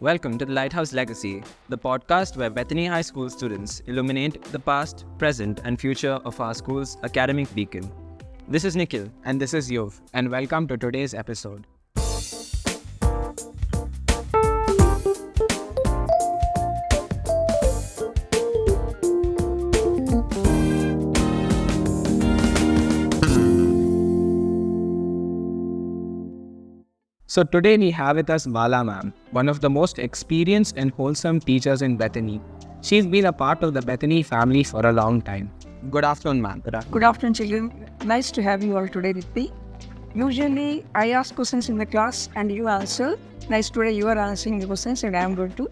Welcome to the Lighthouse Legacy, the podcast where Bethany High School students illuminate the past, present, and future of our school's academic beacon. This is Nikhil. And this is Yuv, and welcome to today's episode. So today we have with us Bala Ma'am, one of the most experienced and wholesome teachers in Bethany. She's been a part of the Bethany family for a long time. Good afternoon, ma'am. Good afternoon, children. Nice to have you all today with me. Usually, I ask questions in the class and you answer. Nice, today you are answering the questions and I am going to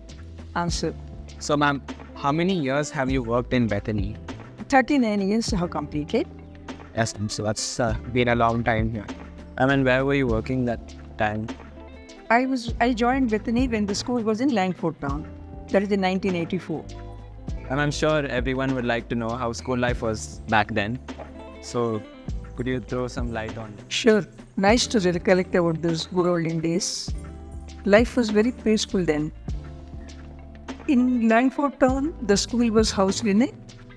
answer. So, ma'am, how many years have you worked in Bethany? 39 years I have completed. Yes, so that's been a long time here. Where were you working that time? I joined Bethany when the school was in Langford Town. That is in 1984. And I'm sure everyone would like to know how school life was back then. So, could you throw some light on it? Sure. Nice to recollect about those good olden days. Life was very peaceful then. In Langford Town, the school was housed in a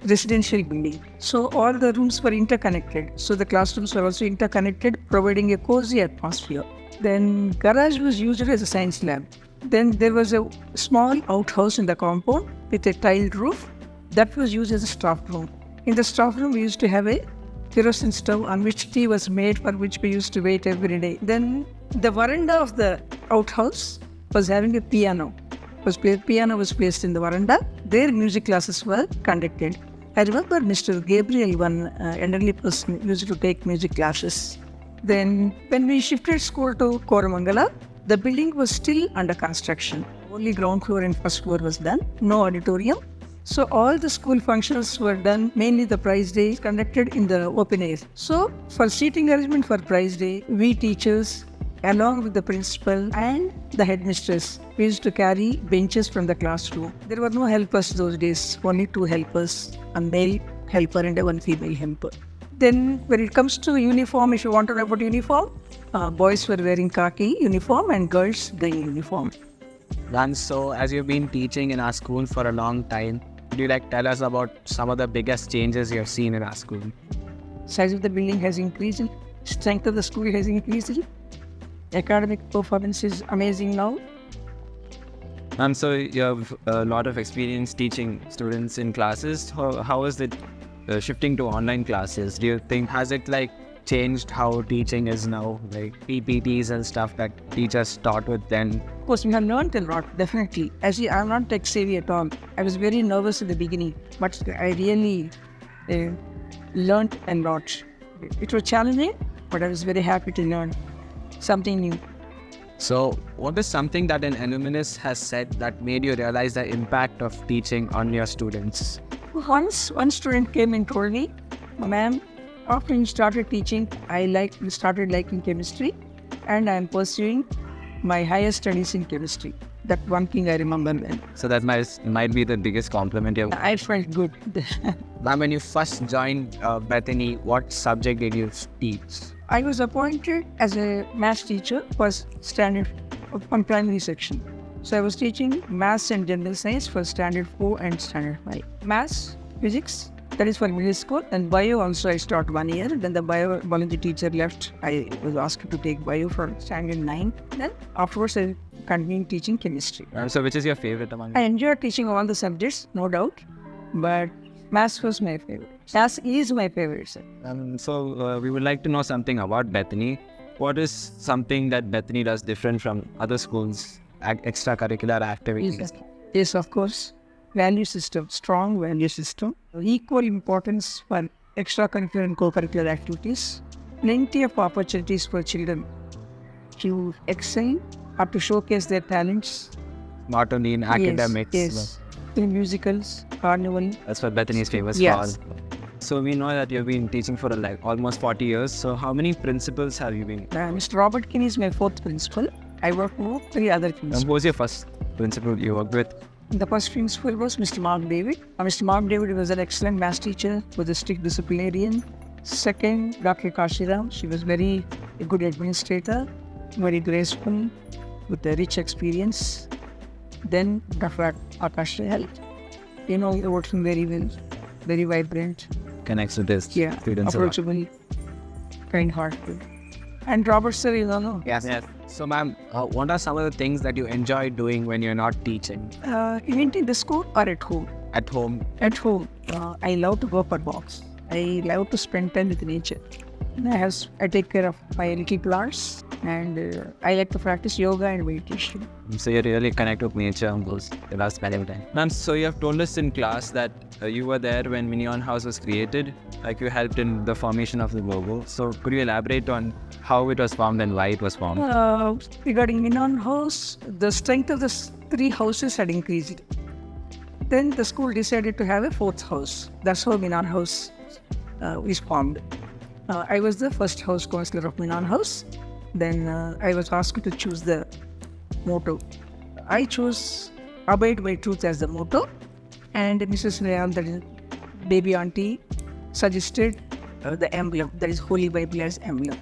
residential building. So all the rooms were interconnected. So the classrooms were also interconnected, providing a cozy atmosphere. Then garage was used as a science lab. Then there was a small outhouse in the compound with a tiled roof that was used as a staff room. In the staff room, we used to have a kerosene stove on which tea was made, for which we used to wait every day. Then the veranda of the outhouse was having a piano. Piano was placed in the veranda. There music classes were conducted. I remember Mr. Gabriel, one elderly person, used to take music classes. Then when we shifted school to Koramangala, the building was still under construction. Only ground floor and first floor was done, no auditorium. So all the school functions were done, mainly the prize day, conducted in the open air. So for seating arrangement for prize day, we teachers, along with the principal and the headmistress, we used to carry benches from the classroom. There were no helpers those days, only 2 helpers, a male helper and one female helper. Then when it comes to uniform, if you want to know about uniform, boys were wearing khaki uniform and girls green uniform. And so, as you've been teaching in our school for a long time, could you tell us about some of the biggest changes you've seen in our school? Size of the building has increased, strength of the school has increased, academic performance is amazing now. So you have a lot of experience teaching students in classes. How is it shifting to online classes? Do you think, has it changed how teaching is now, PPTs and stuff that teachers taught with then? Of course, we have learned a lot, definitely. Actually, I'm not tech savvy at all. I was very nervous in the beginning, but I really learned a lot. It was challenging, but I was very happy to learn something new. So, what is something that an alumnus has said that made you realize the impact of teaching on your students? Once one student came and told me, "Ma'am, after you started teaching, I started liking chemistry and I'm pursuing my higher studies in chemistry." That one thing I remember then. So that might be the biggest compliment you've... I felt good. Now, when you first joined Bethany, what subject did you teach? I was appointed as a maths teacher for standard on primary section. So I was teaching maths and general science for standard 4 and standard 5. Maths, physics, that is for middle school, and bio also I taught 1 year. Then the biology teacher left. I was asked to take bio for standard 9. Then afterwards I continued teaching chemistry. So which is your favorite among them? I enjoyed teaching all the subjects, no doubt, but maths was my favorite. Maths is my favorite, sir. So we would like to know something about Bethany. What is something that Bethany does different from other schools, extracurricular activities? Yes, of course. Value system, strong value system. Equal importance for extracurricular and co-curricular activities. Plenty of opportunities for children to excel or to showcase their talents. Not only in academics. Yes. In musicals, carnival. That's what Bethany is famous Yes. for. So we know that you've been teaching for almost 40 years. So how many principals have you been? Mr. Robert Kinney is my 4th principal. I work with 3 other principals. Who was your first principal you worked with? The first principal was Mr. Mark David. Mr. Mark David was an excellent maths teacher, was a strict disciplinarian. Second, Dr. Kashiram. She was a good administrator, very graceful, with a rich experience. Then Dr. Akash helped. You know, working very well, very vibrant. Connects with his Yeah, students a lot. approachable, kind-hearted. And Robert sir, you know, Yes. So, ma'am, what are some of the things that you enjoy doing when you're not teaching even in the school or at home. at home? At home, I love to go for walks. I love to spend time with nature. I take care of my little plants, and I like to practice yoga and meditation. So you really connect with nature and those the last spending time. Ma'am, so you have told us in class that you were there when Minion House was created, like you helped in the formation of the logo. So could you elaborate on how it was formed and why it was formed? Regarding Minan House, the strength of the three houses had increased. Then the school decided to have a fourth house. That's how Minan House is formed. I was the first house counselor of Minan House. Then I was asked to choose the motto. I chose Abide by Truth as the motto, and Mrs. Rayan, that is baby auntie, suggested the emblem, that is Holy Bible as emblem.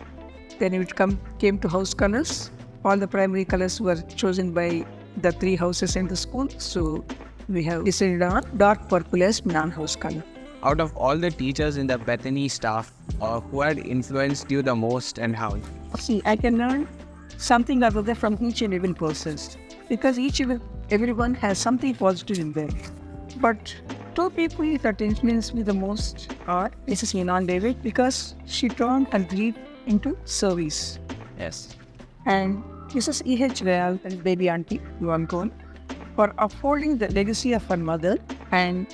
Then it came to house colors. All the primary colors were chosen by the three houses in the school. So we have decided on dark purple as Minan House color. Out of all the teachers in the Bethany staff, who had influenced you the most and how? See, I can learn something other than from each and every person, because everyone has something positive in them. But two people that influenced me the most are Mrs. Minan David, because she turned her dream into service, Yes. and Mrs. E.H. Real, that is baby auntie, Yuvan, for upholding the legacy of her mother and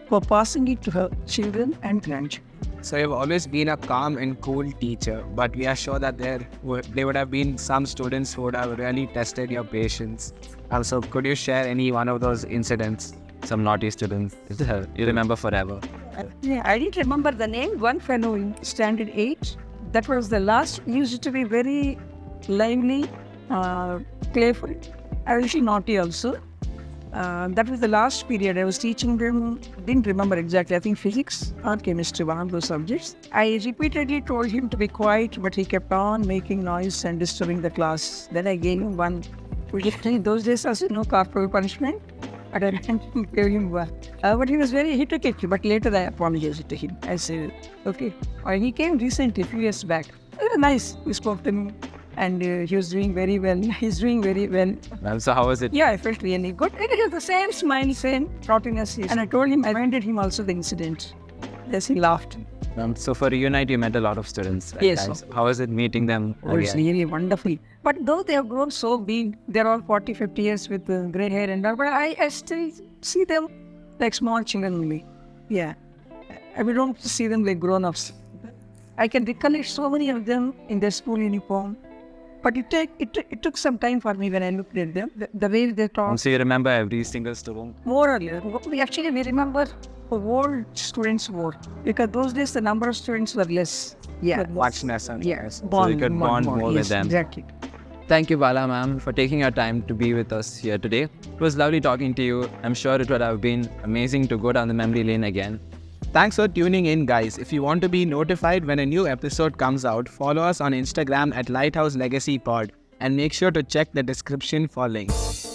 for passing it to her children and grandchildren. So you've always been a calm and cool teacher, but we are sure that there would have been some students who would have really tested your patience. So could you share any one of those incidents? Some naughty students you remember forever. I didn't remember the name. One fellow in standard 8, that was the last, used to be very lively, playful, a little naughty also. That was the last period I was teaching them. Didn't remember exactly. I think physics or chemistry, one of those subjects. I repeatedly told him to be quiet, but he kept on making noise and disturbing the class. Then I gave him one. In those days, as you know, corporal punishment. And I gave him one. But he took it. But later I apologized to him. I said, okay. He came recently, a few years back. Nice. We spoke to him. And he was doing very well. He's doing very well. Ma'am, so how was it? Yeah, I felt really good. And he had the same smile, same throatiness. And I told him, I reminded him also the incident. Yes, he laughed. Ma'am, so for Reunite, you met a lot of students. Right? Yes. Guys? How was it meeting them It's again? really wonderful. But though they have grown so big, they're all 40, 50 years with grey hair and all, but I still see them like small children only. Yeah. We don't see them like grown-ups. I can recollect so many of them in their school uniform. But it took some time for me when I looked at them, the way they talk. So you remember every single student? More or less. We remember who old students were. Because those days the number of students were less. Yeah. Much less. Yes. So you could bond more with Yes, them. Exactly. Thank you, Bala Ma'am, for taking your time to be with us here today. It was lovely talking to you. I'm sure it would have been amazing to go down the memory lane again. Thanks for tuning in, guys. If you want to be notified when a new episode comes out, follow us on Instagram at Lighthouse Legacy Pod and make sure to check the description for links.